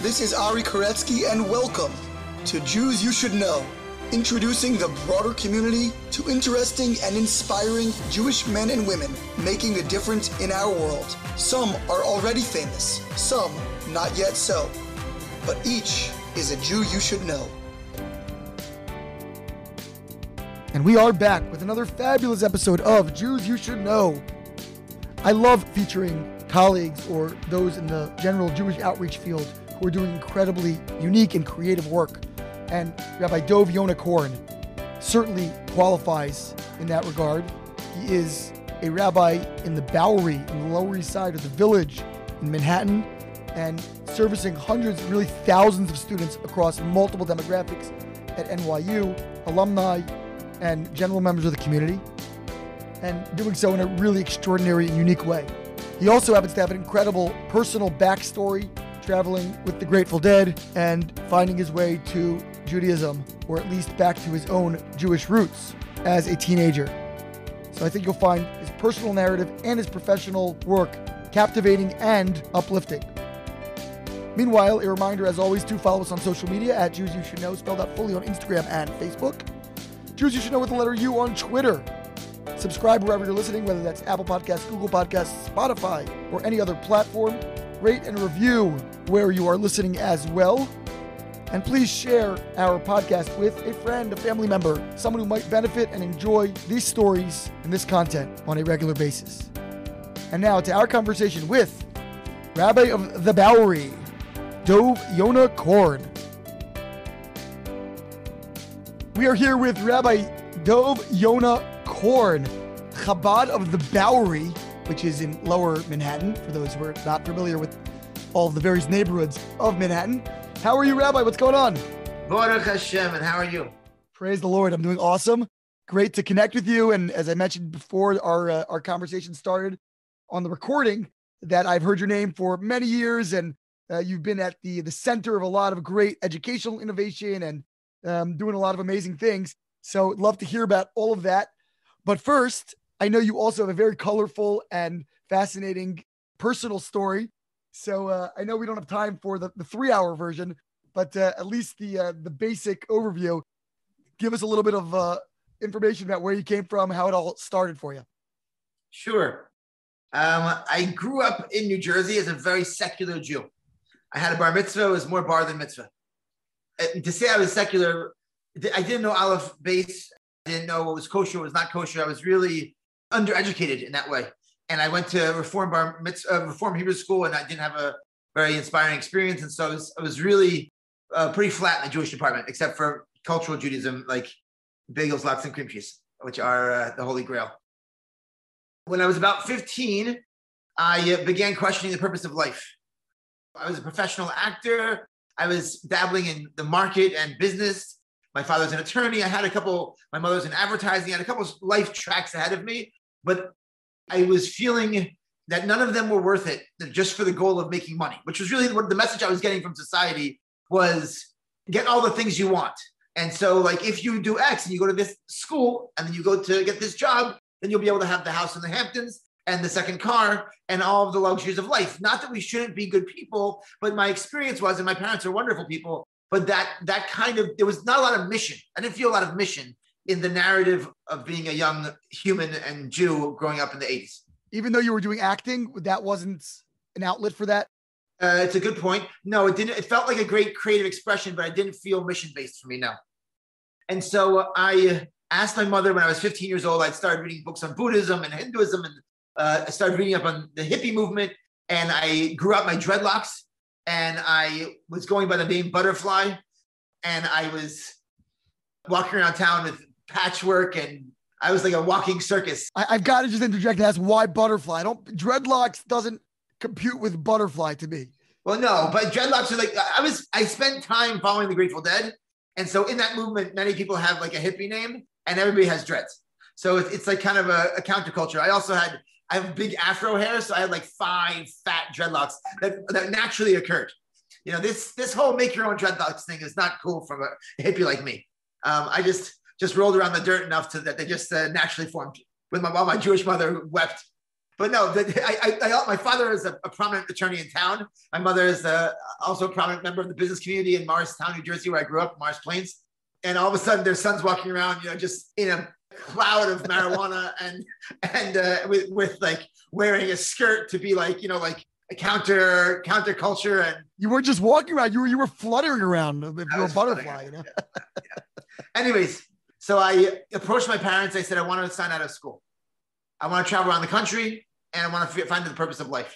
This is Ari Koretsky, and welcome to Jews You Should Know, introducing the broader community to interesting and inspiring Jewish men and women making a difference in our world. Some are already famous, some not yet so, but each is a Jew you should know. And we are back with another fabulous episode of Jews You Should Know. I love featuring colleagues or those in the general Jewish outreach field who are doing incredibly unique and creative work. And Rabbi Dov Yonah Korn certainly qualifies in that regard. He is a rabbi in the Bowery, in the Lower East Side of the Village in Manhattan, and servicing hundreds, really thousands of students across multiple demographics at NYU, alumni, and general members of the community, and doing so in a really extraordinary and unique way. He also happens to have an incredible personal backstory, traveling with the Grateful Dead and finding his way to Judaism, or at least back to his own Jewish roots as a teenager. So I think you'll find his personal narrative and his professional work captivating and uplifting. Meanwhile, a reminder, as always, to follow us on social media at Jews You Should Know, spelled out fully on Instagram and Facebook. Jews You Should Know with the letter U on Twitter. Subscribe wherever you're listening, whether that's Apple Podcasts, Google Podcasts, Spotify, or any other platform. Rate and review where you are listening as well. And please share our podcast with a friend, a family member, someone who might benefit and enjoy these stories and this content on a regular basis. And now to our conversation with Rabbi of the Bowery, Dov Yonah Korn. We are here with Rabbi Dov Yonah Korn, Chabad of the Bowery, which is in Lower Manhattan, for those who are not familiar with all of the various neighborhoods of Manhattan. How are you, Rabbi? What's going on? Baruch Hashem, and how are you? Praise the Lord. I'm doing awesome. Great to connect with you. And as I mentioned before our conversation started on the recording, that I've heard your name for many years, and you've been at the center of a lot of great educational innovation and doing a lot of amazing things. So I'd love to hear about all of that. But first, I know you also have a very colorful and fascinating personal story. So I know we don't have time for the 3-hour version, but at least the basic overview. Give us a little bit of information about where you came from, how it all started for you. Sure. I grew up in New Jersey as a very secular Jew. I had a bar mitzvah. It was more bar than mitzvah. To say I was secular, I didn't know Aleph Beis. I didn't know what was kosher, what was not kosher. I was really undereducated in that way. And I went to Reform Hebrew school, and I didn't have a very inspiring experience. And so I was really pretty flat in the Jewish department, except for cultural Judaism, like bagels, lox, and cream cheese, which are the Holy Grail. When I was about 15, I began questioning the purpose of life. I was a professional actor. I was dabbling in the market and business. My father's an attorney. My mother's in advertising. I had a couple of life tracks ahead of me, but I was feeling that none of them were worth it just for the goal of making money, which was really what the message I was getting from society was: get all the things you want. And so, like, if you do X and you go to this school and then you go to get this job, then you'll be able to have the house in the Hamptons and the second car and all of the luxuries of life. Not that we shouldn't be good people, but my experience was, and my parents are wonderful people, but that kind of, there was not a lot of mission. I didn't feel a lot of mission in the narrative of being a young human and Jew growing up in the 80s. Even though you were doing acting, that wasn't an outlet for that? It's a good point. No, it didn't. It felt like a great creative expression, but I didn't feel mission-based for me, no. And so I asked my mother when I was 15 years old. I'd started reading books on Buddhism and Hinduism, and I started reading up on the hippie movement, and I grew out my dreadlocks, and I was going by the name Butterfly, and I was walking around town with patchwork, and I was like a walking circus. I've got to just interject and ask, why Butterfly? Dreadlocks doesn't compute with Butterfly to me. Well, no, but dreadlocks are like, I spent time following the Grateful Dead. And so in that movement, many people have like a hippie name, and everybody has dreads. So it's like kind of a counterculture. I have big afro hair, so I had like 5 fat dreadlocks that naturally occurred. You know, this whole make your own dreadlocks thing is not cool from a hippie like me. I just rolled around the dirt enough that they just naturally formed while my Jewish mother wept. But no, my father is a prominent attorney in town. My mother is also a prominent member of the business community in Morristown, New Jersey, where I grew up, Morris Plains. And all of a sudden, their son's walking around, just in a cloud of marijuana and with like wearing a skirt to be like, like a counter culture. And you weren't just walking around; you were fluttering around. If you were a butterfly, Yeah. Anyways, so I approached my parents. I said I wanted to sign out of school. I want to travel around the country, and I want to find the purpose of life.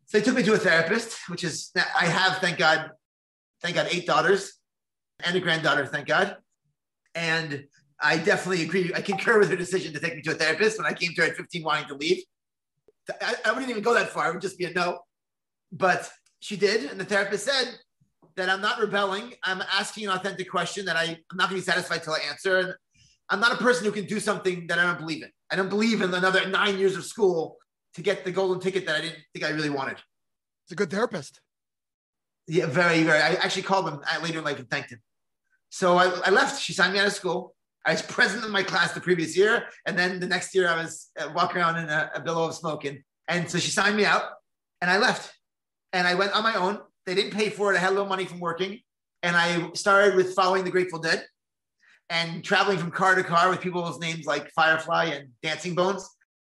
So they took me to a therapist, which is, I have, thank God, 8 daughters and a granddaughter, thank God. And I definitely agree. I concur with her decision to take me to a therapist when I came to her at 15 wanting to leave. I wouldn't even go that far. It would just be a no. But she did. And the therapist said that I'm not rebelling. I'm asking an authentic question that I'm not going to be satisfied till I answer. And I'm not a person who can do something that I don't believe in. I don't believe in another 9 years of school to get the golden ticket that I didn't think I really wanted. It's a good therapist. Yeah, very, very. I actually called him later in life and thanked him. So I left. She signed me out of school. I was president of my class the previous year. And then the next year I was walking around in a billow of smoke. And so she signed me out and I left. And I went on my own. They didn't pay for it. I had a little money from working. And I started with following the Grateful Dead and traveling from car to car with people's names like Firefly and Dancing Bones.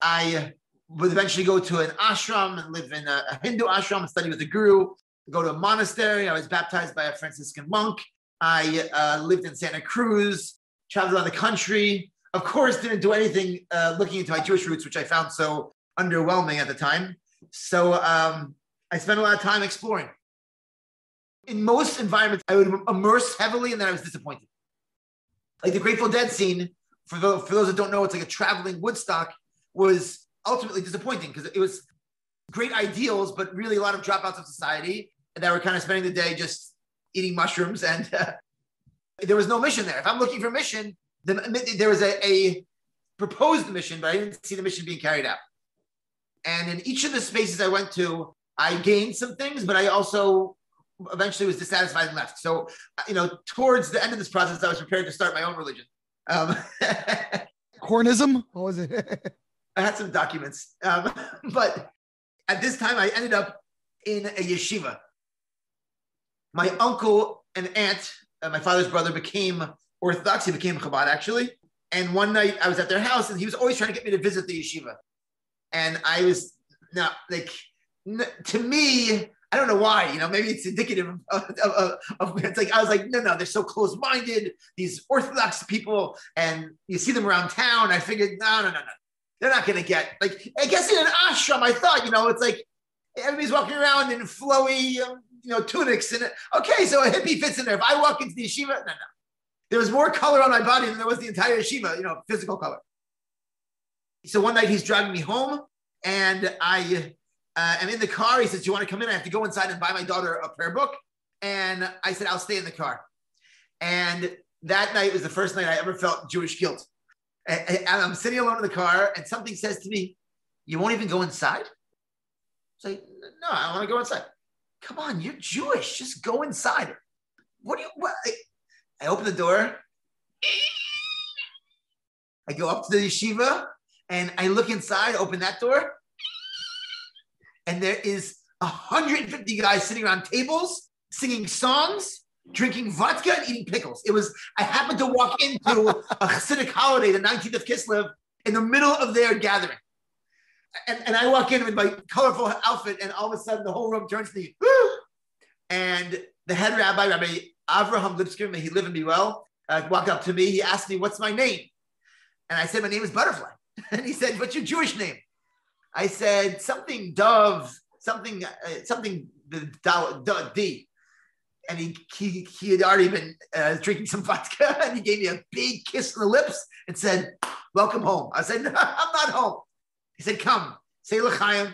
I would eventually go to an ashram and live in a Hindu ashram and study with the guru, go to a monastery. I was baptized by a Franciscan monk. I lived in Santa Cruz, traveled around the country. Of course, didn't do anything looking into my Jewish roots, which I found so underwhelming at the time. So I spent a lot of time exploring. In most environments, I would immerse heavily and then I was disappointed. Like the Grateful Dead scene, for those that don't know, it's like a traveling Woodstock, was ultimately disappointing because it was great ideals, but really a lot of dropouts of society that were kind of spending the day just eating mushrooms. And there was no mission there. If I'm looking for a mission, there was a proposed mission, but I didn't see the mission being carried out. And in each of the spaces I went to, I gained some things, but I also eventually was dissatisfied and left. So, towards the end of this process, I was prepared to start my own religion. Kornism? What was it? I had some documents. But at this time, I ended up in a yeshiva. My uncle and aunt, my father's brother, became Orthodox. He became Chabad, actually. And one night, I was at their house, and he was always trying to get me to visit the yeshiva. And I was, to me, I don't know why, maybe it's indicative of it's like, I was like, no, they're so close-minded, these Orthodox people, and you see them around town. I figured, no. They're not going to get, like, I guess in an ashram, I thought, it's like, everybody's walking around in flowy, tunics. And okay, so a hippie fits in there. If I walk into the yeshiva, no. There was more color on my body than there was the entire yeshiva, physical color. So one night he's driving me home, and I am in the car. He says, do you want to come in? I have to go inside and buy my daughter a prayer book. And I said, I'll stay in the car. And that night was the first night I ever felt Jewish guilt. And I'm sitting alone in the car, and something says to me, you won't even go inside? It's like, no, I want to go inside. Come on, you're Jewish. Just go inside. What? I open the door. I go up to the yeshiva, and I look inside, open that door, and there is 150 guys sitting around tables, singing songs, drinking vodka, and eating pickles. I happened to walk into a Hasidic holiday, the 19th of Kislev, in the middle of their gathering. And I walk in with my colorful outfit, and all of a sudden the whole room turns to me. And the head rabbi, Rabbi Avraham Lipsky, may he live and be well, walked up to me. He asked me, what's my name? And I said, my name is Butterfly. And he said, what's your Jewish name? I said, something Dove, something D. And he had already been drinking some vodka, and he gave me a big kiss on the lips and said, welcome home. I said, no, I'm not home. He said, come, say l'chaim,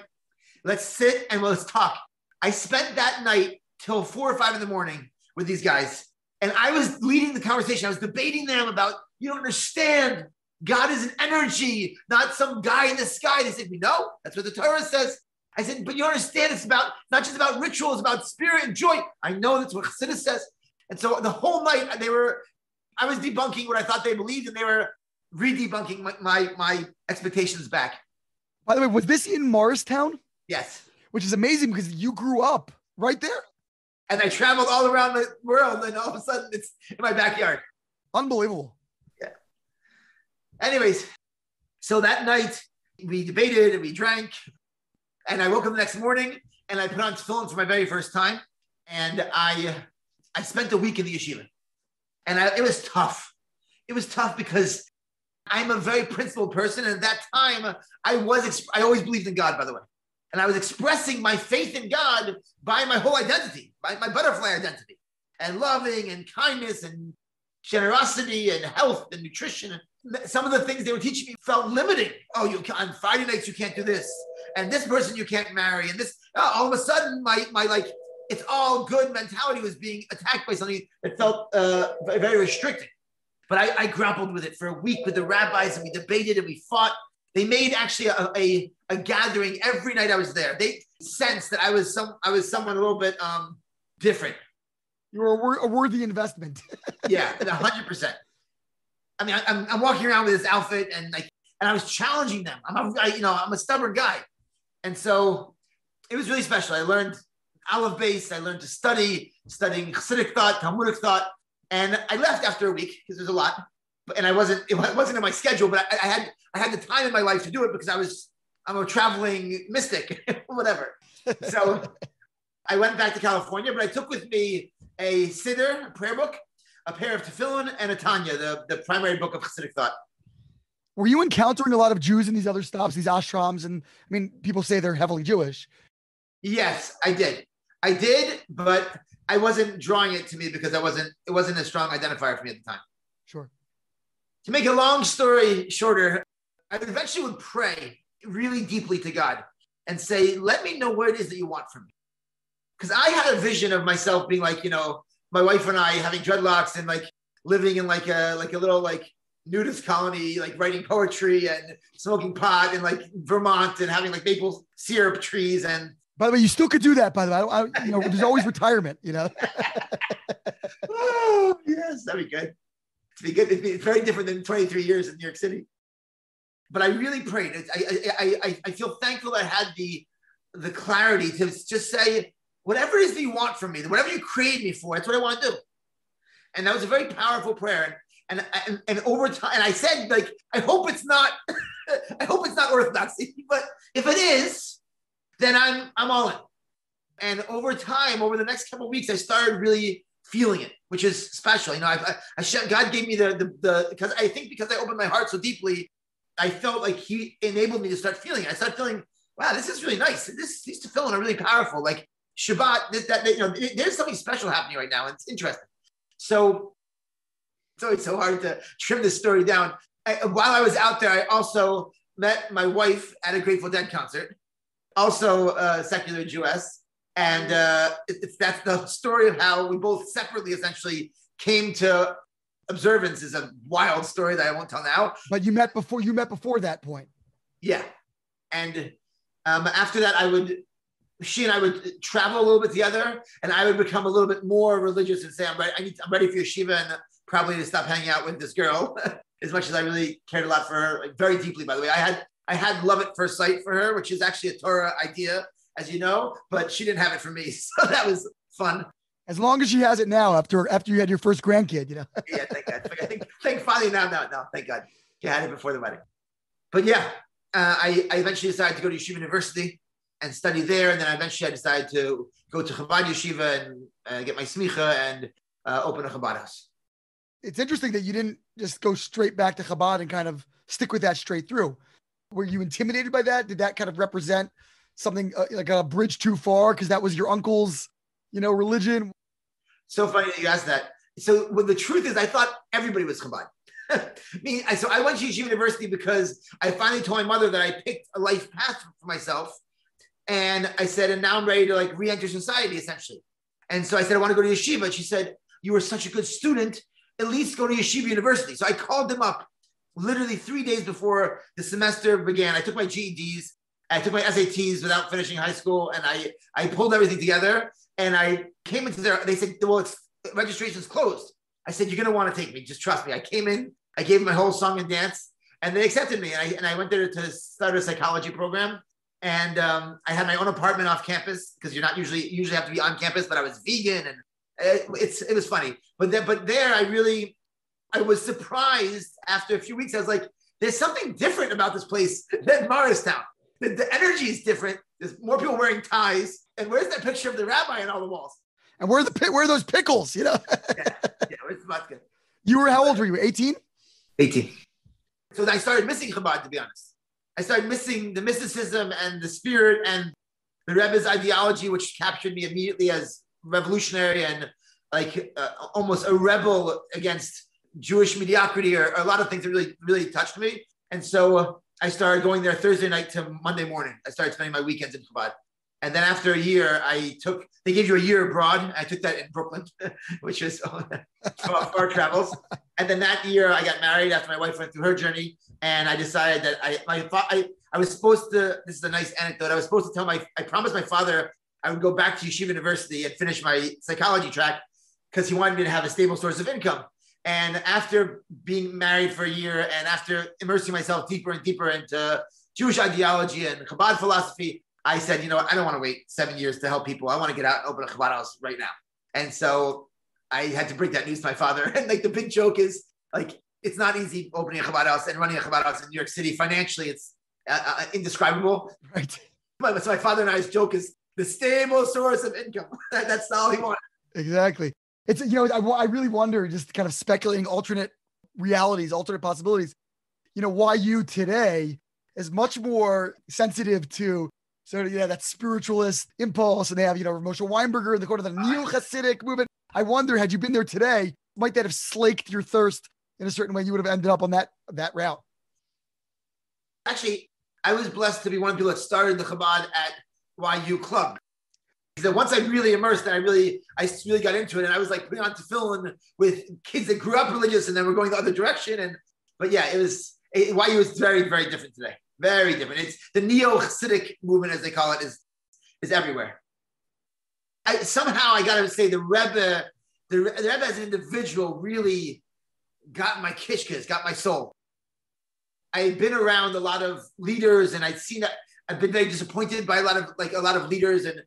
let's sit and let's talk. I spent that night till 4 or 5 in the morning with these guys. And I was leading the conversation. I was debating them about, you don't understand. God is an energy, not some guy in the sky. They said, we know. That's what the Torah says. I said, but you understand it's about, not just about ritual, it's about spirit and joy. I know that's what Chassidus says. And so the whole night I was debunking what I thought they believed, and they were re-debunking my expectations back. By the way, was this in Morristown? Yes. Which is amazing because you grew up right there. And I traveled all around the world, and all of a sudden it's in my backyard. Unbelievable. Yeah. Anyways, so that night we debated and we drank, and I woke up the next morning and I put on tefillin for my very first time, and I spent a week in the yeshiva, and it was tough. It was tough because I'm a very principled person, and at that time I always believed in God, by the way. And I was expressing my faith in God by my whole identity, by my butterfly identity, and loving and kindness and generosity and health and nutrition. Some of the things they were teaching me felt limiting. Oh, on Friday nights you can't do this, and this person you can't marry, and this. All of a sudden, my like it's all good mentality was being attacked by something that felt very restricting. But I grappled with it for a week with the rabbis, and we debated and we fought. They made actually a gathering every night I was there. They sensed that I was someone a little bit different. You were a worthy investment. Yeah, 100%. I mean, I'm walking around with this outfit, and I was challenging them. I'm a stubborn guy, and so it was really special. I learned Aleph Beis. I learned to studying Hasidic thought, Talmudic thought, and I left after a week because there's a lot. And it wasn't in my schedule, but I had the time in my life to do it because I'm a traveling mystic, whatever. So I went back to California, but I took with me a siddur, a prayer book, a pair of tefillin, and a Tanya, the primary book of Hasidic thought. Were you encountering a lot of Jews in these other stops, these ashrams? And I mean, people say they're heavily Jewish. Yes, I did, but I wasn't drawing it to me because it wasn't a strong identifier for me at the time. Sure. To make a long story shorter, I eventually would pray really deeply to God and say, let me know what it is that you want from me. Because I had a vision of myself being like, my wife and I having dreadlocks and like living in like a little like nudist colony, like writing poetry and smoking pot in like Vermont and having like maple syrup trees. And by the way, you still could do that, by the way. There's always retirement, Oh, yes, that'd be good. It'd be very different than 23 years in New York City. But I really prayed. I feel thankful that I had the clarity to just say, whatever it is that you want from me, whatever you create me for, that's what I want to do. And that was a very powerful prayer. And over time, and I said, like, I hope it's not orthodoxy, but if it is, then I'm all in. And over time, over the next couple of weeks, I started really feeling it, which is special. God gave me because I opened my heart so deeply, I felt like He enabled me to start feeling it. I started feeling, wow, this is really nice. These tefillin are really powerful. Like Shabbat, there's something special happening right now, and it's interesting. So it's always so hard to trim this story down. While I was out there, I also met my wife at a Grateful Dead concert, also a secular Jewess. And that's the story of how we both separately essentially came to observance. Is a wild story that I won't tell now. But you met before that point. Yeah. And after that, she and I would travel a little bit together, and I would become a little bit more religious and say, I'm ready for yeshiva, and probably to stop hanging out with this girl as much as I really cared a lot for her, like, very deeply, by the way. I had love at first sight for her, which is actually a Torah idea, as you know, but she didn't have it for me. So that was fun. As long as she has it now, after you had your first grandkid, Yeah, thank God. Thank finally now, thank God. She had it before the wedding. But yeah, I eventually decided to go to Yeshiva University and study there. And then eventually I decided to go to Chabad Yeshiva and get my smicha and open a Chabad house. It's interesting that you didn't just go straight back to Chabad and kind of stick with that straight through. Were you intimidated by that? Did that kind of represent something like a bridge too far because that was your uncle's, religion? So funny that you asked that. So the truth is, I thought everybody was Chabad. So I went to Yeshiva University because I finally told my mother that I picked a life path for myself. And I said, and now I'm ready to like re-enter society, essentially. And so I said, I want to go to Yeshiva. And she said, you were such a good student, at least go to Yeshiva University. So I called them up literally 3 days before the semester began. I took my GEDs, I took my SATs without finishing high school, and I pulled everything together. And I came into there. They said, well, registration's closed. I said, you're going to want to take me. Just trust me. I came in, I gave them my whole song and dance. And they accepted me. And I went there to start a psychology program. And I had my own apartment off campus because you're not usually have to be on campus, but I was vegan and it was funny. But there I was surprised after a few weeks. I was like, there's something different about this place than Morristown. The energy is different. There's more people wearing ties. And where's that picture of the rabbi on all the walls? And where are those pickles, you know? yeah, where's the vodka? How old were you, 18? 18. So I started missing Chabad, to be honest. I started missing the mysticism and the spirit and the Rebbe's ideology, which captured me immediately as revolutionary and like almost a rebel against Jewish mediocrity or a lot of things that really, really touched me. And so I started going there Thursday night to Monday morning. I started spending my weekends in Chabad. And then after a year, they gave you a year abroad. I took that in Brooklyn, which is far travels. And then that year I got married after my wife went through her journey. And I decided that I was supposed to, this is a nice anecdote. I promised my father I would go back to Yeshiva University and finish my psychology track because he wanted me to have a stable source of income. And after being married for a year and after immersing myself deeper and deeper into Jewish ideology and Chabad philosophy, I said, I don't want to wait 7 years to help people. I want to get out and open a Chabad house right now. And so I had to break that news to my father. And like the big joke is like, it's not easy opening a Chabad house and running a Chabad house in New York City. Financially, it's indescribable. Right. So my father and I's joke is the stable source of income. That's all he wanted. Exactly. It's, I really wonder, just kind of speculating alternate realities, alternate possibilities, why you today is much more sensitive to that spiritualist impulse. And they have, Moshe Weinberger and the corner of the Neo Hasidic movement. I wonder, had you been there today, might that have slaked your thirst in a certain way? You would have ended up on that route. Actually, I was blessed to be one of the people that started the Chabad at YU Club. Because once I really immersed and I really got into it, and I was like putting on tefillin with kids that grew up religious and then were going the other direction. But yeah, YU is very, very different today. Very different. It's the neo-Hasidic movement, as they call it, is everywhere. Somehow I got to say the Rebbe as an individual really got my kishkas, got my soul. I had been around a lot of leaders, and I'd seen that I've been very disappointed by a lot of leaders, and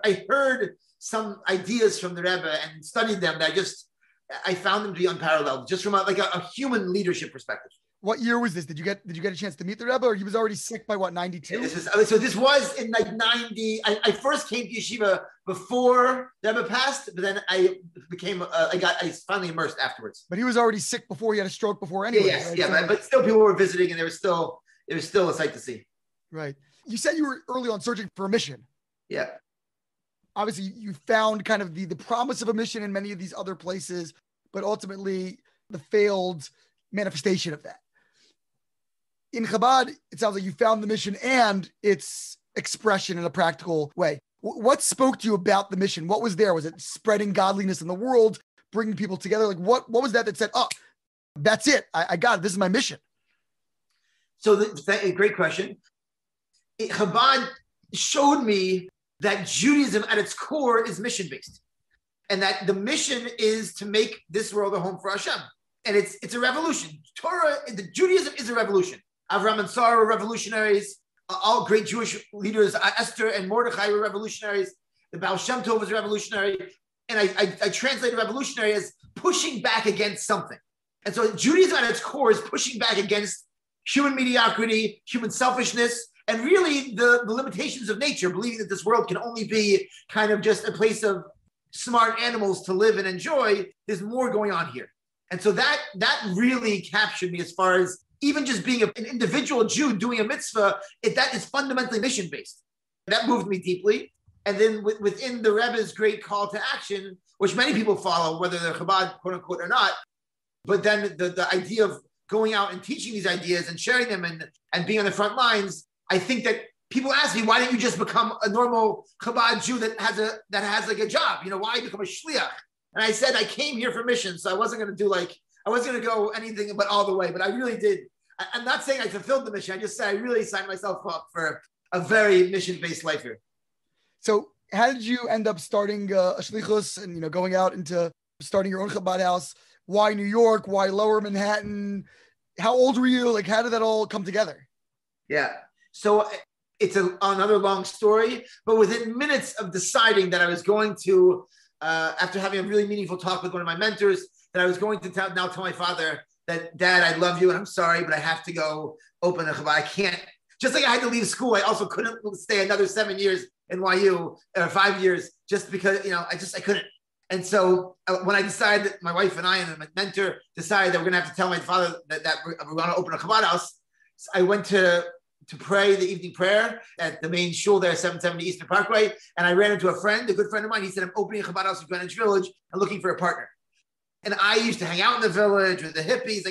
I heard some ideas from the Rebbe and studied them that I found them to be unparalleled, just from a human leadership perspective. What year was this? Did you get a chance to meet the Rebbe, or he was already sick by 92? This was in 90. I first came to yeshiva before the Rebbe passed, but then I finally immersed afterwards. But he was already sick before. He had a stroke before anyway. Yes, right? Yeah, but still people were visiting, and it was still a sight to see. Right. You said you were early on searching for a mission. Yeah. Obviously, you found kind of the promise of a mission in many of these other places, but ultimately the failed manifestation of that. In Chabad, it sounds like you found the mission and its expression in a practical way. What spoke to you about the mission? What was there? Was it spreading godliness in the world, bringing people together? Like what was that said, oh, that's it. I got it. This is my mission. So great question. Chabad showed me that Judaism at its core is mission-based, and that the mission is to make this world a home for Hashem. And it's a revolution. Judaism is a revolution. Avram and Sarah were revolutionaries. All great Jewish leaders, Esther and Mordechai were revolutionaries. The Baal Shem Tov was revolutionary. And I translated revolutionary as pushing back against something. And so Judaism at its core is pushing back against human mediocrity, human selfishness, and really the limitations of nature, believing that this world can only be kind of just a place of smart animals to live and enjoy. There's more going on here. And so that really captured me as far as even just being an individual Jew doing a mitzvah, that is fundamentally mission-based. That moved me deeply. And then within the Rebbe's great call to action, which many people follow, whether they're Chabad, quote unquote, or not, but then the idea of going out and teaching these ideas and sharing them and being on the front lines, I think that people ask me, why don't you just become a normal Chabad Jew that has a job? Why become a shliach? And I said, I came here for mission, so I wasn't going to go anything but all the way, but I really did. I'm not saying I fulfilled the mission. I just said I really signed myself up for a very mission-based life here. So how did you end up starting a shlichus and, going out into starting your own Chabad house? Why New York? Why Lower Manhattan? How old were you? Like, how did that all come together? Yeah. So it's another long story, but within minutes of deciding that I was going to, after having a really meaningful talk with one of my mentors, that I was going to now tell my father that, Dad, I love you and I'm sorry, but I have to go open a Chabad. I can't, just like I had to leave school, I also couldn't stay another 7 years in YU, 5 years, just because, I couldn't. And so when I decided, that my wife and I and my mentor decided that we're going to have to tell my father that we're going to open a Chabad house, so I went to pray the evening prayer at the main shul there, 770 Eastern Parkway. And I ran into a good friend of mine. He said, I'm opening a Chabad house in Greenwich Village and looking for a partner. And I used to hang out in the village with the hippies.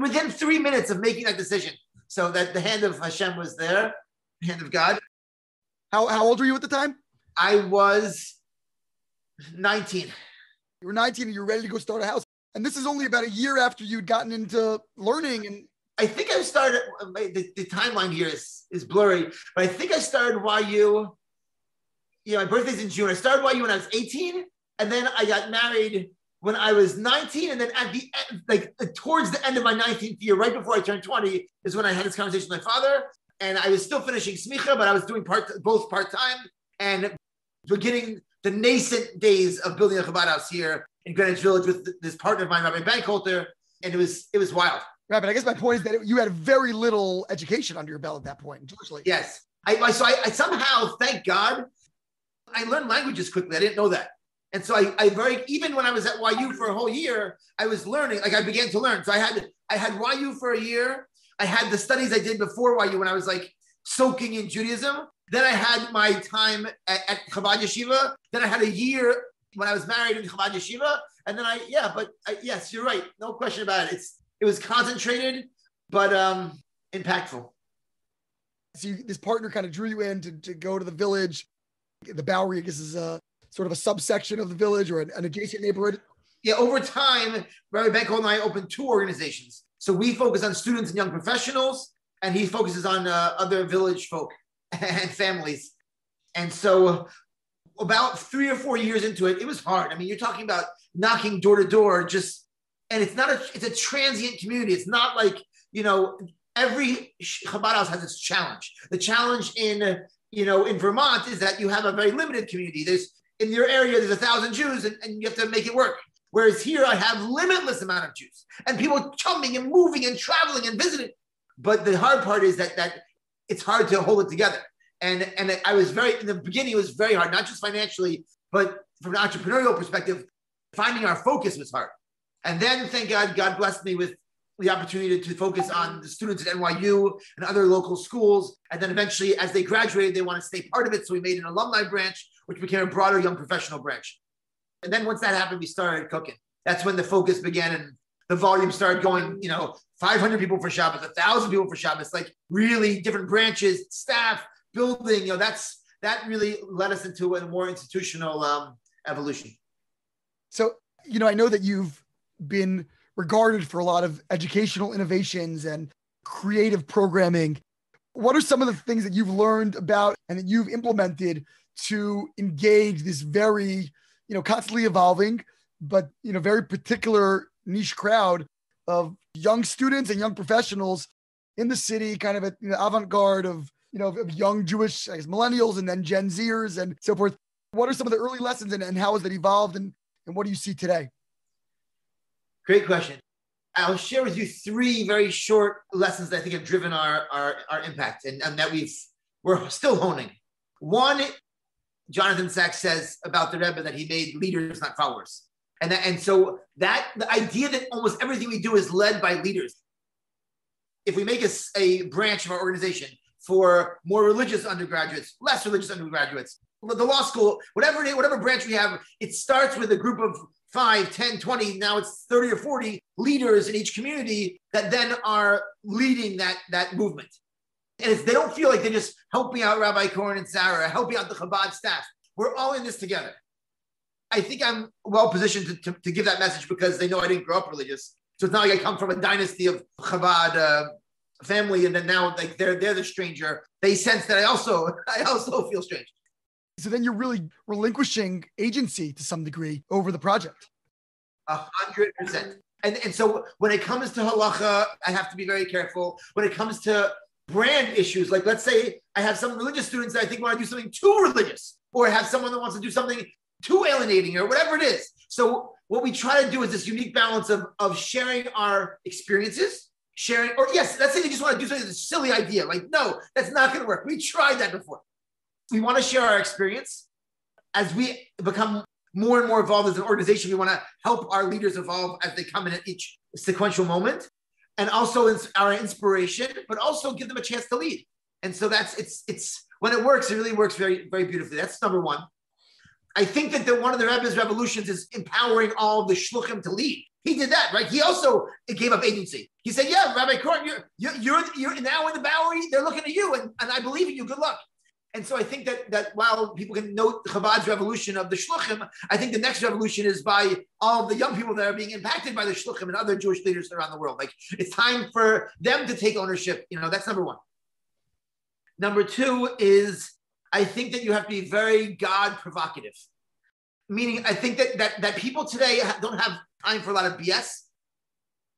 Within 3 minutes of making that decision, so that the hand of Hashem was there, the hand of God. How old were you at the time? I was 19. You were 19 and you were ready to go start a house. And this is only about a year after you'd gotten into learning. And I think I started, the timeline here is blurry, but I think I started YU, my birthday's in June. I started YU when I was 18, and then I got married when I was 19, and then at the end, towards the end of my 19th year, right before I turned 20, is when I had this conversation with my father, and I was still finishing smicha, but I was doing both part-time, and beginning the nascent days of building a Chabad house here in Greenwich Village with this partner of mine, Rabbi Bankholter, and it was wild. Right, but I guess my point is that you had very little education under your belt at that point, Jewish. Yes. I somehow, thank God, I learned languages quickly. I didn't know that. And so even when I was at YU for a whole year, I was learning, I began to learn. So I had YU for a year. I had the studies I did before YU when I was soaking in Judaism. Then I had my time at Chabad Yeshiva. Then I had a year when I was married in Chabad Yeshiva. And then yes, you're right. No question about it. It was concentrated, but impactful. So this partner kind of drew you in to go to the village. The Bowery, I guess, is a sort of a subsection of the village or an adjacent neighborhood. Yeah, over time, Rabbi Benko and I opened 2 organizations. So we focus on students and young professionals, and he focuses on other village folk and families. And so about 3 or 4 years into it, it was hard. I mean, you're talking about knocking door to door, and it's a transient community. It's not like, every Chabad house has its challenge. The challenge in Vermont is that you have a very limited community. In your area, there's 1,000 Jews and you have to make it work. Whereas here I have limitless amount of Jews and people coming and moving and traveling and visiting. But the hard part is that it's hard to hold it together. And I was in the beginning, it was very hard, not just financially, but from an entrepreneurial perspective, finding our focus was hard. And then, thank God, God blessed me with the opportunity to focus on the students at NYU and other local schools. And then eventually, as they graduated, they want to stay part of it. So we made an alumni branch, which became a broader young professional branch. And then once that happened, we started cooking. That's when the focus began and the volume started going, 500 people for Shabbos, 1,000 people for Shabbos, really different branches, staff, building, that really led us into a more institutional evolution. So, I know that you've been regarded for a lot of educational innovations and creative programming. What are some of the things that you've learned about and that you've implemented to engage this very, constantly evolving, but, very particular niche crowd of young students and young professionals in the city, kind of at the avant-garde of young Jewish, millennials and then Gen Zers and so forth. What are some of the early lessons and how has that evolved and what do you see today? Great question. I'll share with you 3 very short lessons that I think have driven our impact and that we're still honing. One, Jonathan Sachs says about the Rebbe that he made leaders, not followers. And so the idea that almost everything we do is led by leaders. If we make a branch of our organization for more religious undergraduates, less religious undergraduates, the law school, whatever branch we have, it starts with a group of 5, 10, 20, now it's 30 or 40 leaders in each community that then are leading that movement. And they don't feel like they're just helping out Rabbi Korn and Sarah, helping out the Chabad staff. We're all in this together. I think I'm well positioned to give that message because they know I didn't grow up religious. So it's not like I come from a dynasty of Chabad family and then now they're the stranger. They sense that I also feel strange. So then you're really relinquishing agency to some degree over the project. 100%. And so when it comes to halacha, I have to be very careful. When it comes to brand issues, like let's say I have some religious students that I think want to do something too religious, or I have someone that wants to do something too alienating, or whatever it is. So what we try to do is this unique balance of sharing our experiences, or yes, let's say they just want to do something that's a silly idea. Like, no, that's not going to work. We tried that before. We want to share our experience. As we become more and more involved as an organization, we want to help our leaders evolve as they come in at each sequential moment, and also our inspiration, but also give them a chance to lead. And so it's when it works, it really works very, very beautifully. That's number one. I think that one of the Rebbe's revolutions is empowering all the shluchim to lead. He did that, right? He also gave up agency. He said, "Yeah, Rabbi Korn, you're now in the Bowery. They're looking at you, and I believe in you. Good luck." And so I think that while people can note Chabad's revolution of the shluchim, I think the next revolution is by all of the young people that are being impacted by the shluchim and other Jewish leaders around the world. Like, it's time for them to take ownership. That's number one. Number two is, I think that you have to be very God provocative. Meaning, I think that people today don't have time for a lot of BS.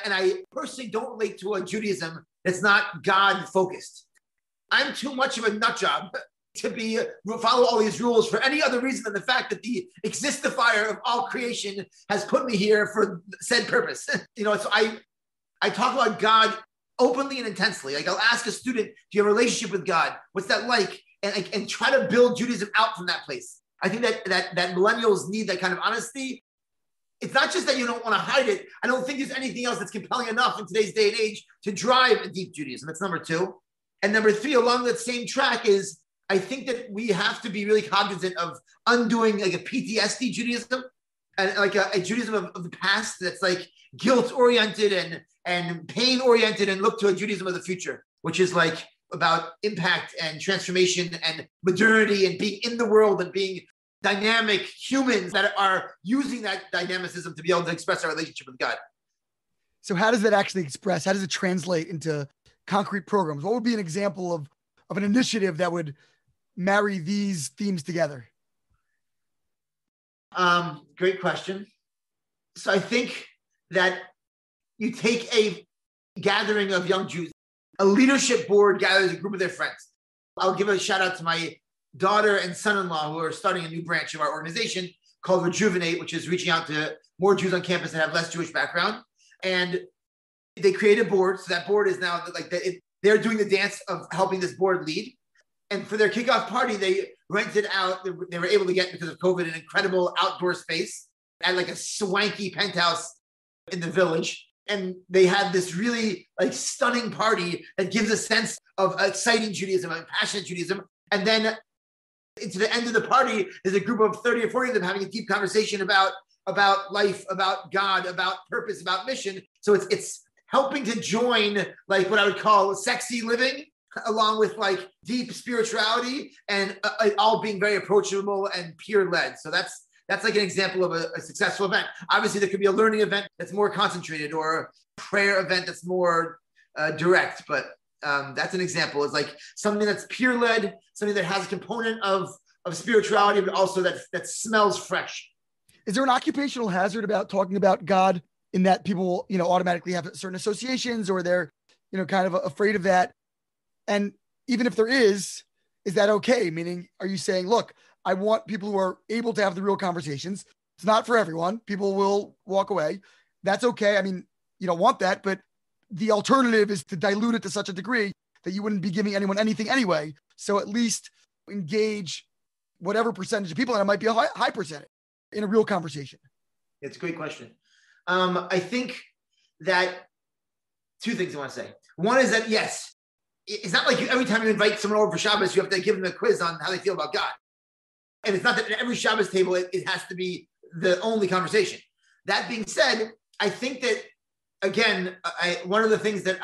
And I personally don't relate to a Judaism that's not God focused. I'm too much of a nut job to follow all these rules for any other reason than the fact that the existifier of all creation has put me here for said purpose. So I talk about God openly and intensely. Like, I'll ask a student, do you have a relationship with God? What's that like? And try to build Judaism out from that place. I think that millennials need that kind of honesty. It's not just that you don't want to hide it. I don't think there's anything else that's compelling enough in today's day and age to drive a deep Judaism. That's number two. And number three, along that same track, is I think that we have to be really cognizant of undoing like a PTSD Judaism, and like a Judaism of the past that's like guilt-oriented and pain-oriented, and look to a Judaism of the future, which is like about impact and transformation and modernity and being in the world and being dynamic humans that are using that dynamicism to be able to express our relationship with God. So how does that actually express? How does it translate into concrete programs? What would be an example of an initiative that would marry these themes together? Great question. So I think that you take a gathering of young Jews, a leadership board gathers a group of their friends. I'll give a shout out to my daughter and son-in-law who are starting a new branch of our organization called Rejuvenate, which is reaching out to more Jews on campus that have less Jewish background. And they created a board. So that board is now like they're doing the dance of helping this board lead. And for their kickoff party, they rented out, they were able to get, because of COVID, an incredible outdoor space at like a swanky penthouse in the village. And they had this really like stunning party that gives a sense of exciting Judaism and passionate Judaism. And then into the end of the party, there's a group of 30 or 40 of them having a deep conversation about life, about God, about purpose, about mission. So it's helping to join like what I would call sexy living, along with like deep spirituality, and it all being very approachable and peer-led. So that's like an example of a successful event. Obviously, there could be a learning event that's more concentrated, or a prayer event that's more direct. But that's an example. It's like something that's peer-led, something that has a component of spirituality, but also that smells fresh. Is there an occupational hazard about talking about God, in that people, automatically have certain associations, or they're, kind of afraid of that? And even if there is that okay? Meaning, are you saying, look, I want people who are able to have the real conversations. It's not for everyone. People will walk away. That's okay. I mean, you don't want that, but the alternative is to dilute it to such a degree that you wouldn't be giving anyone anything anyway. So at least engage whatever percentage of people, and it might be a high percentage, in a real conversation. It's a great question. I think that two things I want to say. One is that, yes, it's not like every time you invite someone over for Shabbos, you have to give them a quiz on how they feel about God. And it's not that at every Shabbos table, it has to be the only conversation. That being said, I think that, again, one of the things that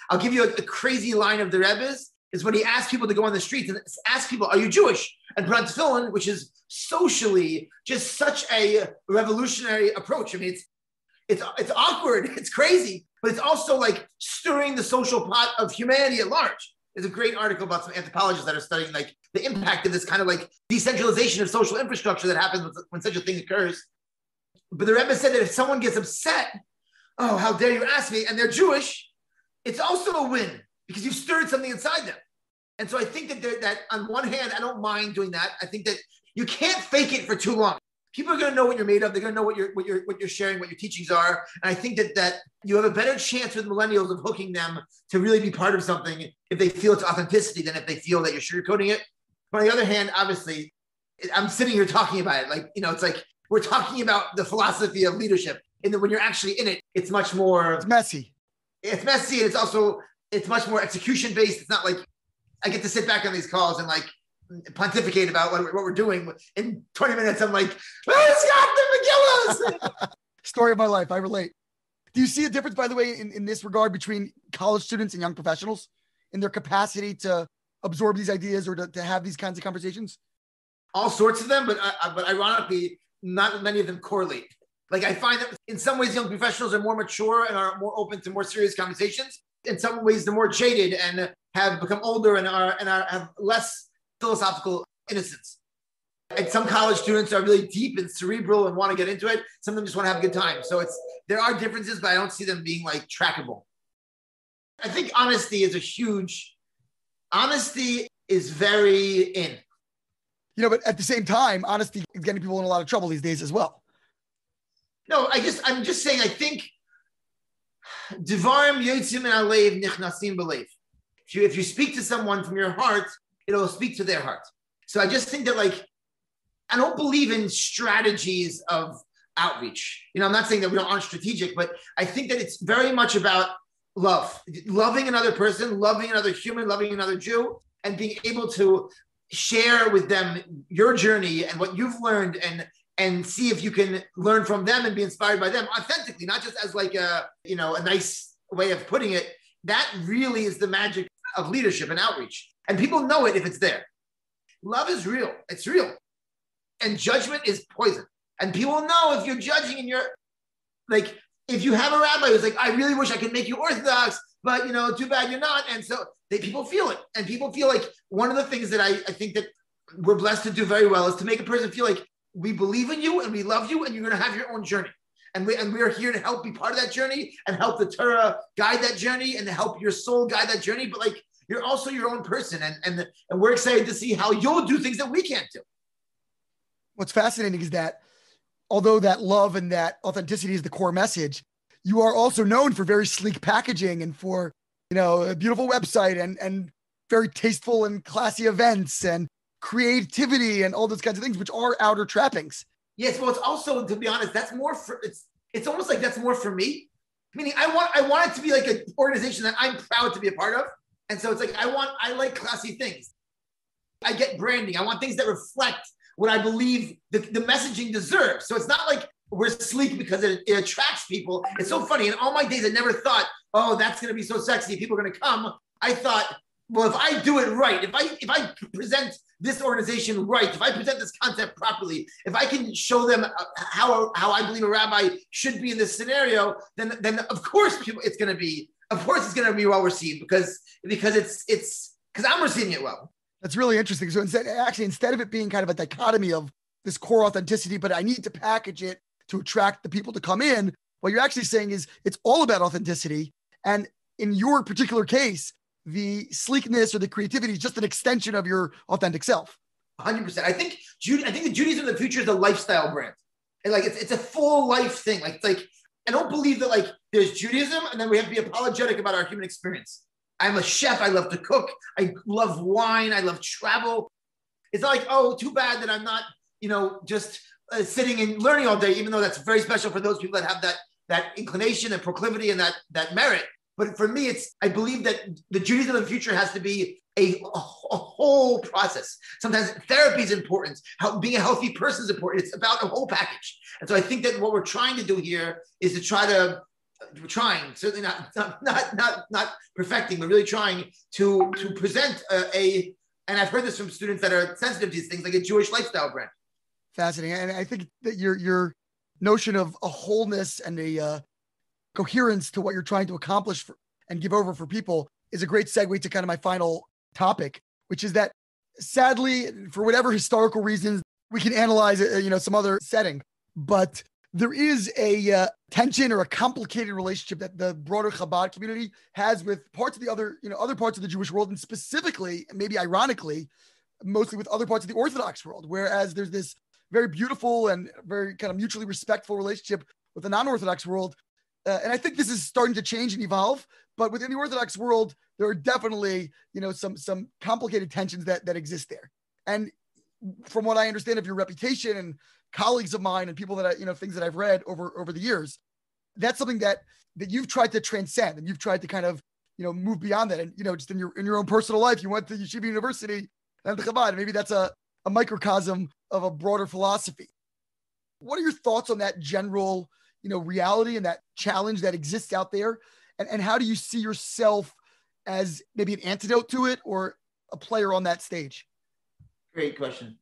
I'll give you a crazy line of the Rebbe's is when he asked people to go on the streets and ask people, are you Jewish? And put on tefillin, which is socially just such a revolutionary approach. I mean, it's awkward, it's crazy, but it's also like stirring the social pot of humanity at large. There's a great article about some anthropologists that are studying like the impact of this kind of like decentralization of social infrastructure that happens when such a thing occurs. But the Rebbe said that if someone gets upset oh, how dare you ask me? And they're Jewish. It's also a win because you've stirred something inside them. And so I think that on one hand, I don't mind doing that. I think that you can't fake it for too long. People are going to know what you're made of. They're going to know what you're sharing, what your teachings are. And I think that you have a better chance with millennials of hooking them to really be part of something if they feel its authenticity than if they feel that you're sugarcoating it. But on the other hand, obviously, I'm sitting here talking about it. Like, it's like we're talking about the philosophy of leadership. And then when you're actually in it, it's much more... It's messy. It's messy. And it's much more execution based. It's not like I get to sit back on these calls and like pontificate about what we're doing. In 20 minutes, I'm like, oh, Scott, the McGillis! Story of my life. I relate. Do you see a difference, by the way, in this regard between college students and young professionals in their capacity to absorb these ideas or to have these kinds of conversations? All sorts of them, but ironically, not many of them correlate. Like I find that in some ways, young professionals are more mature and are more open to more serious conversations. In some ways, they're more jaded and have become older and have less philosophical innocence. And some college students are really deep and cerebral and want to get into it. Some of them just want to have a good time. So there are differences, but I don't see them being like trackable. I think honesty is very in. But at the same time, honesty is getting people in a lot of trouble these days as well. No, I'm just saying, I think Divarim yotzim min halev nichnasim belev. If you speak to someone from your heart, it'll speak to their heart. So I just think that I don't believe in strategies of outreach. I'm not saying that we aren't strategic, but I think that it's very much about love, loving another person, loving another human, loving another Jew, and being able to share with them your journey and what you've learned and see if you can learn from them and be inspired by them authentically, not just as like a nice way of putting it. That really is the magic of leadership and outreach. And people know it if it's there. Love is real. It's real. And judgment is poison. And people know if you're judging and you're like, if you have a rabbi who's like, I really wish I could make you orthodox, but too bad you're not. And so people feel it. And people feel like one of the things that I think that we're blessed to do very well is to make a person feel like we believe in you and we love you and you're going to have your own journey. And we are here to help be part of that journey and help the Torah guide that journey and to help your soul guide that journey. But like, you're also your own person. And we're excited to see how you'll do things that we can't do. What's fascinating is that although that love and that authenticity is the core message, you are also known for very sleek packaging and for, a beautiful website and very tasteful and classy events and creativity and all those kinds of things, which are outer trappings. Yes, well, it's also, to be honest, that's more for, it's almost like that's more for me. Meaning I want it to be like an organization that I'm proud to be a part of. And so it's like, I like classy things. I get branding. I want things that reflect what I believe the messaging deserves. So it's not like we're sleek because it attracts people. It's so funny. In all my days, I never thought, oh, that's going to be so sexy. People are going to come. I thought, well, if I do it right, if I present this organization right, if I present this concept properly, if I can show them how I believe a rabbi should be in this scenario, then of course it's going to be well received because I'm receiving it well. That's really interesting. So instead of it being kind of a dichotomy of this core authenticity, but I need to package it to attract the people to come in, what you're actually saying is it's all about authenticity. And in your particular case, the sleekness or the creativity is just an extension of your authentic self. 100%. I think the Judaism of the future is a lifestyle brand. And like it's a full life thing. Like I don't believe that like there's Judaism and then we have to be apologetic about our human experience. I'm a chef. I love to cook. I love wine. I love travel. It's not like, oh, too bad that I'm not, just sitting and learning all day, even though that's very special for those people that have that inclination and proclivity and that merit. But for me, I believe that the Judaism of the future has to be a whole process. Sometimes therapy is important. Being a healthy person is important. It's about a whole package. And so I think that what we're trying to do here is we're trying, certainly not perfecting, but really trying to present and I've heard this from students that are sensitive to these things, like a Jewish lifestyle brand. Fascinating. And I think that your notion of a wholeness and a coherence to what you're trying to accomplish and give over for people is a great segue to kind of my final topic, which is that sadly, for whatever historical reasons, we can analyze it, some other setting, but there is a tension or a complicated relationship that the broader Chabad community has with parts of the other parts of the Jewish world, and specifically, maybe ironically, mostly with other parts of the Orthodox world. Whereas there's this very beautiful and very kind of mutually respectful relationship with the non-Orthodox world. And I think this is starting to change and evolve, but within the Orthodox world, there are definitely, some complicated tensions that exist there. And from what I understand of your reputation and colleagues of mine and people that I, things that I've read over the years, that's something that you've tried to transcend, and you've tried to kind of, move beyond that. And, just in your own personal life, you went to Yeshiva University and the Chabad. Maybe that's a microcosm of a broader philosophy. What are your thoughts on that general, reality and that challenge that exists out there? And how do you see yourself as maybe an antidote to it or a player on that stage? Great question.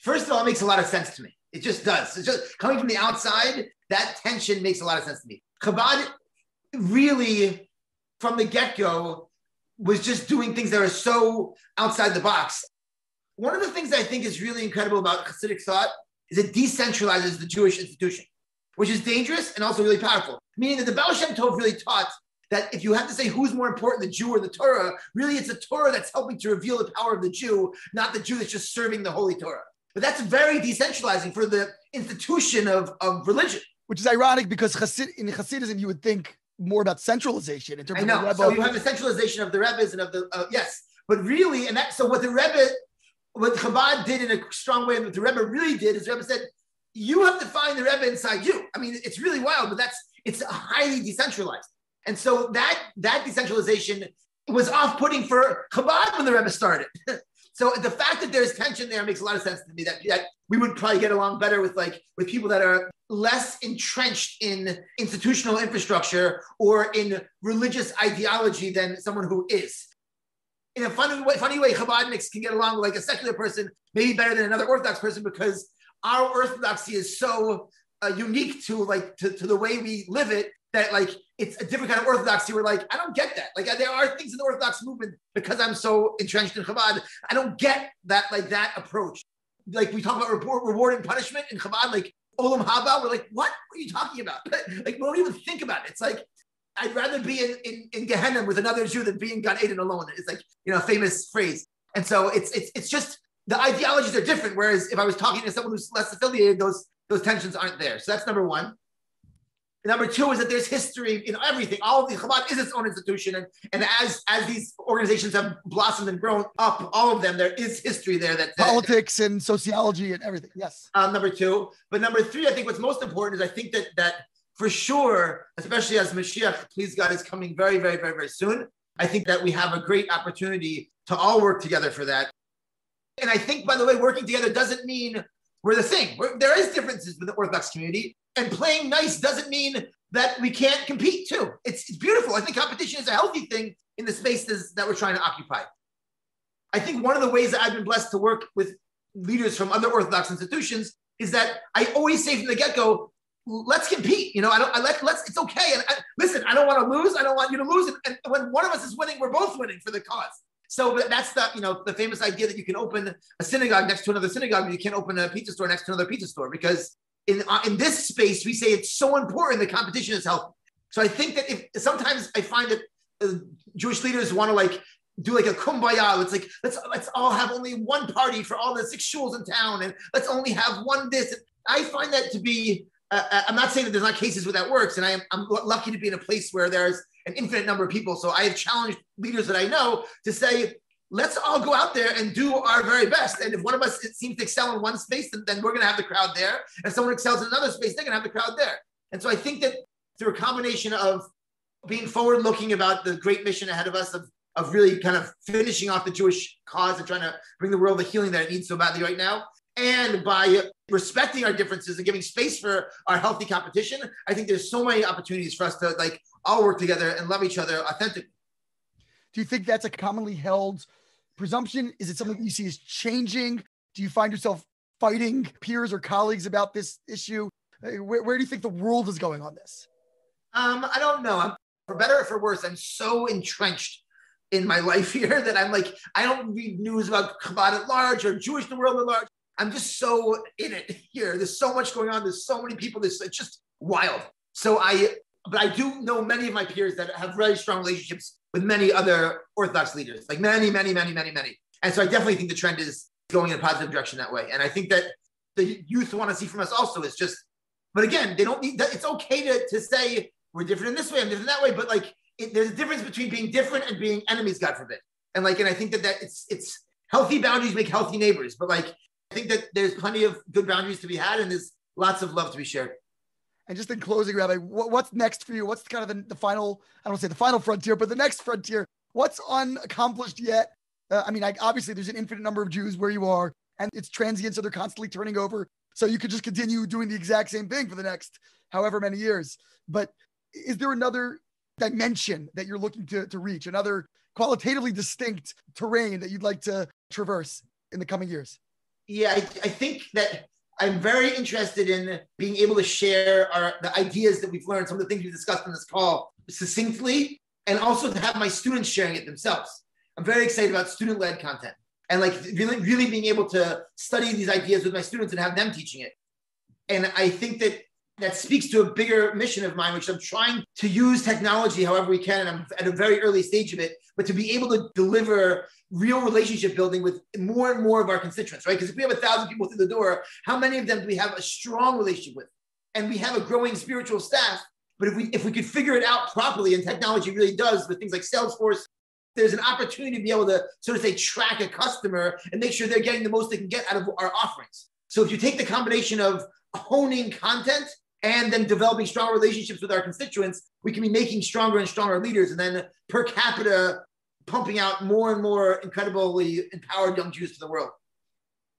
First of all, it makes a lot of sense to me. It just does. It's just coming from the outside, that tension makes a lot of sense to me. Chabad really, from the get-go, was just doing things that are so outside the box. One of the things I think is really incredible about Hasidic thought is it decentralizes the Jewish institution, which is dangerous and also really powerful. Meaning that the Baal Shem Tov really taught that if you have to say who's more important, the Jew or the Torah, really it's the Torah that's helping to reveal the power of the Jew, not the Jew that's just serving the Holy Torah. But that's very decentralizing for the institution of religion. Which is ironic because in Hasidism, you would think more about centralization in terms of the Rebbe. So you have the centralization of the Rebbes and of the, yes. But really, so what Chabad did in a strong way, and what the Rebbe really did is the Rebbe said, you have to find the Rebbe inside you. I mean, it's really wild, but it's highly decentralized. And so that decentralization was off-putting for Chabad when the Rebbe started. So the fact that there's tension there makes a lot of sense to me, that we would probably get along better with people that are less entrenched in institutional infrastructure or in religious ideology than someone who is. In a funny way, Chabadniks can get along with a secular person, maybe better than another Orthodox person, because our Orthodoxy is so unique to the way we live it, that it's a different kind of Orthodoxy. We're I don't get that. There are things in the Orthodox movement, because I'm so entrenched in Chabad, I don't get that that approach. We talk about reward and punishment in Chabad, Olam Haba. We're what are you talking about? We don't even think about it. It's I'd rather be in Gehenna with another Jew than be in Gan Eden alone. It's a famous phrase. And so it's just the ideologies are different. Whereas if I was talking to someone who's less affiliated, those tensions aren't there. So that's number one. Number two is that there's history in everything. All of the Chabad is its own institution. And as these organizations have blossomed and grown up, all of them, there is history there. That politics and sociology and everything. Yes. Number two. But number three, I think what's most important is I think that for sure, especially as Mashiach, please God, is coming very, very, very, very soon, I think that we have a great opportunity to all work together for that. And I think, by the way, working together doesn't mean we're the same. There is differences with the Orthodox community, and playing nice doesn't mean that we can't compete too. It's beautiful. I think competition is a healthy thing in the spaces that we're trying to occupy. I think one of the ways that I've been blessed to work with leaders from other Orthodox institutions is that I always say from the get-go, let's compete. It's okay. And listen, I don't want to lose. I don't want you to lose. And when one of us is winning, we're both winning for the cause. So that's the famous idea that you can open a synagogue next to another synagogue, but you can't open a pizza store next to another pizza store, because in this space, we say it's so important that competition is healthy. So I think that sometimes I find that Jewish leaders want to do a kumbaya. It's let's all have only one party for all the 6 shuls in town, and let's only have one this. I find that to be, I'm not saying that there's not cases where that works, and I'm lucky to be in a place where there's an infinite number of people. So I have challenged leaders that I know to say, let's all go out there and do our very best. And if one of us seems to excel in one space, then we're going to have the crowd there. And if someone excels in another space, they're going to have the crowd there. And so I think that through a combination of being forward-looking about the great mission ahead of us, of really kind of finishing off the Jewish cause and trying to bring the world the healing that it needs so badly right now, and by respecting our differences and giving space for our healthy competition, I think there's so many opportunities for us to all work together and love each other authentically. Do you think that's a commonly held presumption? Is it something you see as changing? Do you find yourself fighting peers or colleagues about this issue? Where do you think the world is going on this? I don't know. For better or for worse, I'm so entrenched in my life here that I'm I don't read news about Chabad at large or Jewish in the world at large. I'm just so in it here. There's so much going on. There's so many people. It's just wild. But I do know many of my peers that have very strong relationships with many other Orthodox leaders, like many. And so I definitely think the trend is going in a positive direction that way. And I think that the youth want to see from us also is just, but again, they don't need that. It's okay to say we're different in this way, I'm different that way. But like, there's a difference between being different and being enemies, God forbid. And I think that it's healthy boundaries make healthy neighbors. But like, I think that there's plenty of good boundaries to be had, and there's lots of love to be shared. And just in closing, Rabbi, what's next for you? What's kind of the final, I don't want to say the final frontier, but the next frontier? What's unaccomplished yet? Obviously there's an infinite number of Jews where you are, and it's transient, so they're constantly turning over. So you could just continue doing the exact same thing for the next however many years. But is there another dimension that you're looking to reach, another qualitatively distinct terrain that you'd like to traverse in the coming years? Yeah, I think that I'm very interested in being able to share the ideas that we've learned, some of the things we discussed on this call succinctly, and also to have my students sharing it themselves. I'm very excited about student-led content and like really being able to study these ideas with my students and have them teaching it. And I think that speaks to a bigger mission of mine, which I'm trying to use technology however we can. And I'm at a very early stage of it, but to be able to deliver real relationship building with more and more of our constituents, right? Because if we have 1,000 people through the door, how many of them do we have a strong relationship with? And we have a growing spiritual staff. But if we could figure it out properly, and technology really does with things like Salesforce, there's an opportunity to be able to sort of say track a customer and make sure they're getting the most they can get out of our offerings. So if you take the combination of honing content and then developing strong relationships with our constituents, we can be making stronger and stronger leaders, and then per capita pumping out more and more incredibly empowered young Jews to the world.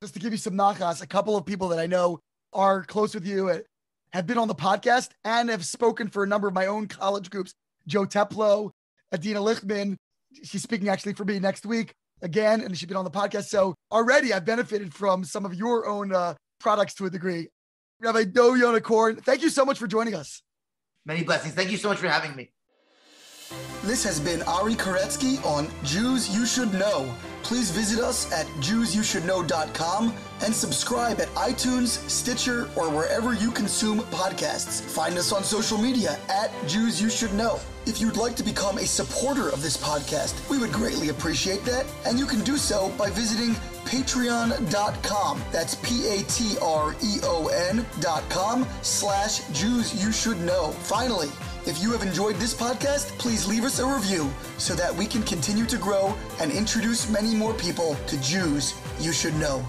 Just to give you some nachas, a couple of people that I know are close with you have been on the podcast and have spoken for a number of my own college groups. Joe Teplo, Adina Lichtman, she's speaking actually for me next week again, and she's been on the podcast. So already I've benefited from some of your own products to a degree. Rabbi Dov Yonah Korn, thank you so much for joining us. Many blessings. Thank you so much for having me. This has been Ari Koretsky on Jews You Should Know. Please visit us at JewsYouShouldKnow.com and subscribe at iTunes, Stitcher, or wherever you consume podcasts. Find us on social media at Jews You Should Know. If you'd like to become a supporter of this podcast, we would greatly appreciate that, and you can do so by visiting patreon.com. That's patreon.com/Jews You Should Know. Finally, if you have enjoyed this podcast, please leave us a review so that we can continue to grow and introduce many more people to Jews You Should Know.